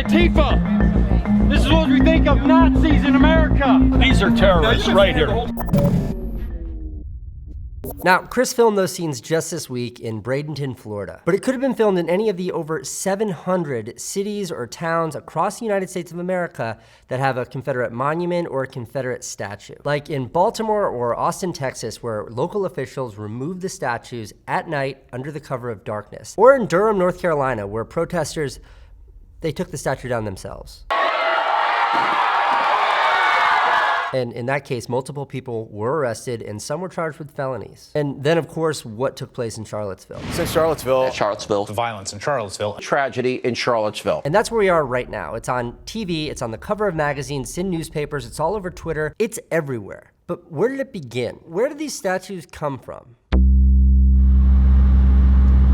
Antifa. This is what we think of Nazis in America. These are terrorists right here. Now, Chris filmed those scenes just this week in Bradenton, Florida. But it could have been filmed in any of the over 700 cities or towns across the United States of America that have a Confederate monument or a Confederate statue. Like in Baltimore or Austin, Texas, where local officials removed the statues at night under the cover of darkness. Or in Durham, North Carolina, where protesters, they took the statue down themselves. And in that case, multiple people were arrested and some were charged with felonies. And then, of course, what took place in Charlottesville. Since Charlottesville. The violence in Charlottesville. Tragedy in Charlottesville. And that's where we are right now. It's on TV, it's on the cover of magazines, it's in newspapers, it's all over Twitter, it's everywhere. But where did it begin? Where did these statues come from?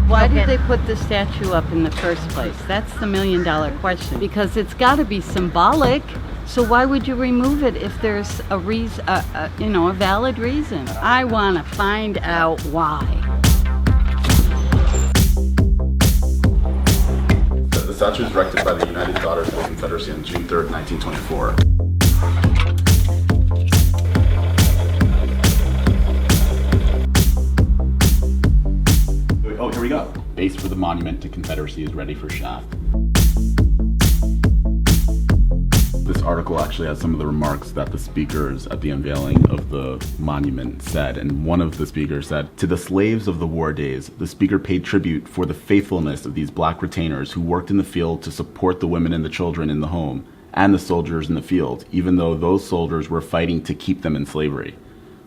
Why did they put the statue up in the first place? That's the million-dollar question. Because it's got to be symbolic. So why would you remove it if there's a reason, a valid reason? I want to find out why. The statue was erected by the United Daughters of the Confederacy on June 3rd, 1924. Oh, here we go. Base for the monument to Confederacy is ready for shaft. This article actually has some of the remarks that the speakers at the unveiling of the monument said, and one of the speakers said, "To the slaves of the war days, the speaker paid tribute for the faithfulness of these black retainers who worked in the field to support the women and the children in the home, and the soldiers in the field, even though those soldiers were fighting to keep them in slavery."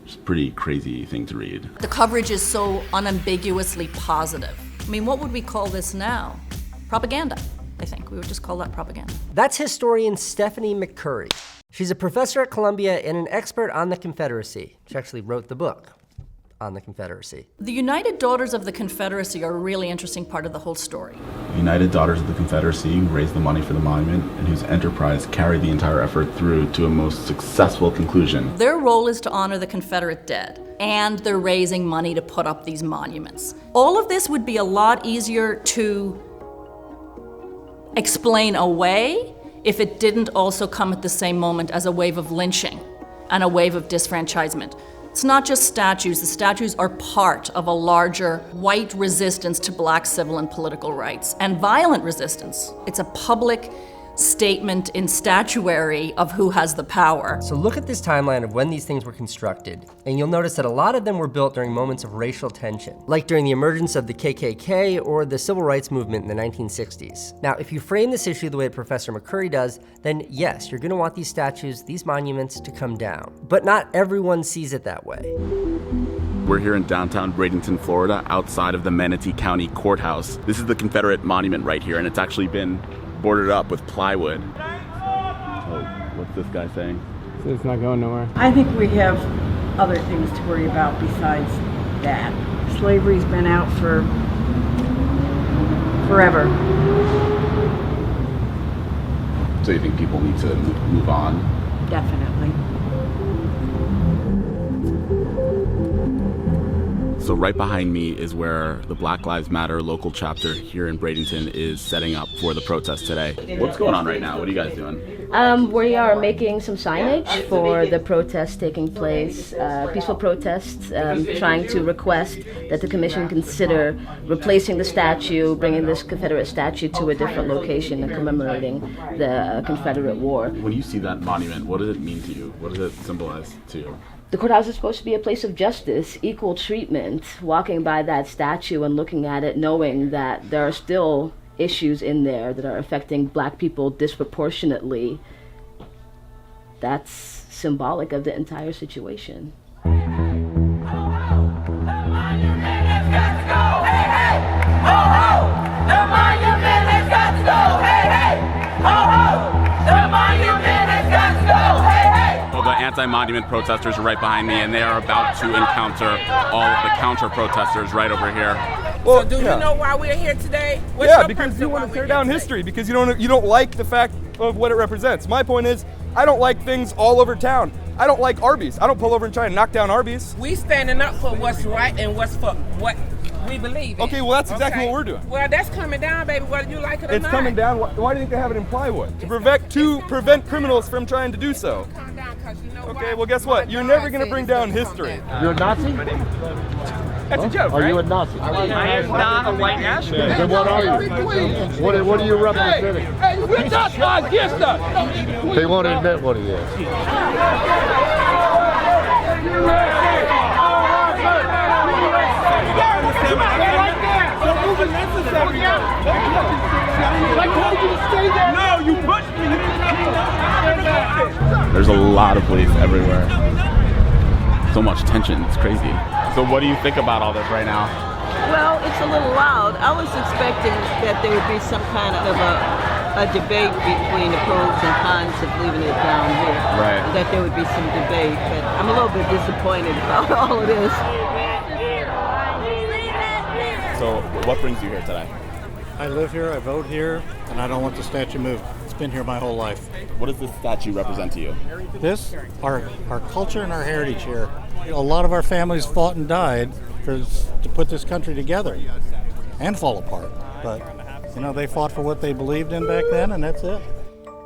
It's a pretty crazy thing to read. The coverage is so unambiguously positive. I mean, what would we call this now? Propaganda. I think we would just call that propaganda. That's historian Stephanie McCurry. She's a professor at Columbia and an expert on the Confederacy. She actually wrote the book on the Confederacy. The United Daughters of the Confederacy are a really interesting part of the whole story. The United Daughters of the Confederacy raised the money for the monument and whose enterprise carried the entire effort through to a most successful conclusion. Their role is to honor the Confederate dead, and they're raising money to put up these monuments. All of this would be a lot easier to explain away if it didn't also come at the same moment as a wave of lynching and a wave of disfranchisement. It's not just statues. The statues are part of a larger white resistance to black civil and political rights and violent resistance. It's a public statement in statuary of who has the power. So look at this timeline of when these things were constructed, and you'll notice that a lot of them were built during moments of racial tension, like during the emergence of the KKK or the Civil Rights Movement in the 1960s. Now, if you frame this issue the way Professor McCurry does, then yes, you're gonna want these statues, these monuments to come down. But not everyone sees it that way. We're here in downtown Bradenton, Florida, outside of the Manatee County Courthouse. This is the Confederate monument right here, and it's actually been boarded up with plywood. Oh, what's this guy saying? It's not going nowhere. I think we have other things to worry about besides that. Slavery's been out for forever. So you think people need to move on? Definitely. So right behind me is where the Black Lives Matter local chapter here in Bradenton is setting up for the protest today. What's going on right now? What are you guys doing? We are making some signage for the protest taking place, peaceful protests, trying to request that the commission consider replacing the statue, bringing this Confederate statue to a different location and commemorating the Confederate War. When you see that monument, what does it mean to you? What does it symbolize to you? The courthouse is supposed to be a place of justice, equal treatment. Walking by that statue and looking at it, knowing that there are still issues in there that are affecting black people disproportionately, that's symbolic of the entire situation. Well, the anti-monument protesters are right behind me, and they are about to encounter all of the counter-protesters right over here. Well, so do you know why we're here today? Because you want to tear down history, because you don't like the fact of what it represents. My point is, I don't like things all over town. I don't like Arby's. I don't pull over and try to knock down Arby's. We standing up for what's right and what's for what we believe in. Okay, well, that's exactly what we're doing. Well, that's coming down, baby, whether you like it or It's not. coming down. Why do you think they have it in plywood? To prevent criminals from trying to do so. Come down, 'cause you know Okay, why? well, guess what? You're never going to bring down history. You're a Nazi? That's a joke, Are right? you a Nazi? I am not a white nationalist. Then what are you? What are you representing? Hey, we're not against us. They won't admit what he is. No, you pushed me. There's a lot of police everywhere. So much tension, it's crazy. So what do you think about all this right now? Well, it's a little loud. I was expecting that there would be some kind of a debate between the pros and cons of leaving it down here. Right. That there would be some debate, but I'm a little bit disappointed about all of this. So what brings you here today? I live here, I vote here, and I don't want the statue moved. It's been here my whole life. What does this statue represent to you? This, our culture and our heritage here. A lot of our families fought and died to put this country together and fall apart. But, they fought for what they believed in back then, and that's it.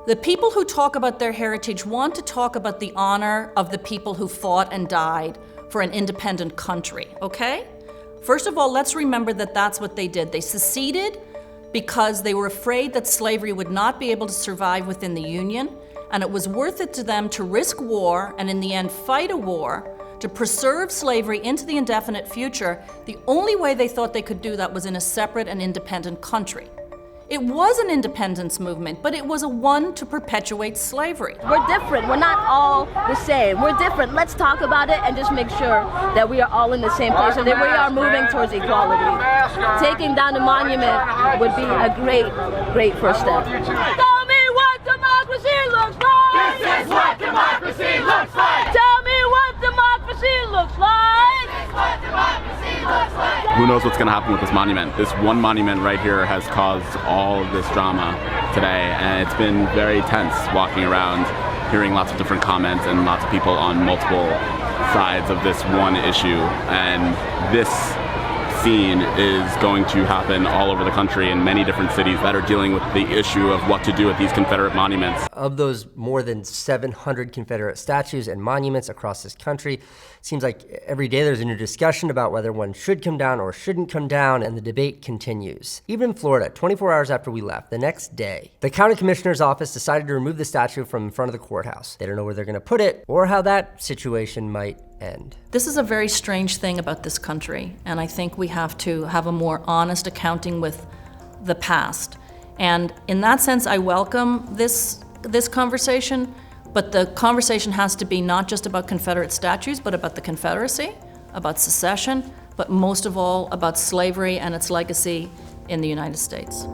The people who talk about their heritage want to talk about the honor of the people who fought and died for an independent country, okay? First of all, let's remember that that's what they did. They seceded because they were afraid that slavery would not be able to survive within the Union, and it was worth it to them to risk war and in the end fight a war to preserve slavery into the indefinite future. The only way they thought they could do that was in a separate and independent country. It was an independence movement, but it was a one to perpetuate slavery. We're different. We're not all the same. We're different. Let's talk about it and just make sure that we are all in the same place and that we are moving towards equality. Taking down the monument would be a great first step. Tell me what democracy looks like! This is what democracy looks like! Tell me what democracy looks like! This is what democracy looks like! Who knows what's going to happen with this monument? This one monument right here has caused all of this drama today, and it's been very tense walking around, hearing lots of different comments and lots of people on multiple sides of this one issue. And this scene is going to happen all over the country in many different cities that are dealing with the issue of what to do with these Confederate monuments. Of those more than 700 Confederate statues and monuments across this country, it seems like every day there's a new discussion about whether one should come down or shouldn't come down, and the debate continues. Even in Florida, 24 hours after we left, the next day, the county commissioner's office decided to remove the statue from in front of the courthouse. They don't know where they're gonna put it or how that situation might end. This is a very strange thing about this country, and I think we have to have a more honest accounting with the past. And in that sense, I welcome this conversation, but the conversation has to be not just about Confederate statues, but about the Confederacy, about secession, but most of all about slavery and its legacy in the United States.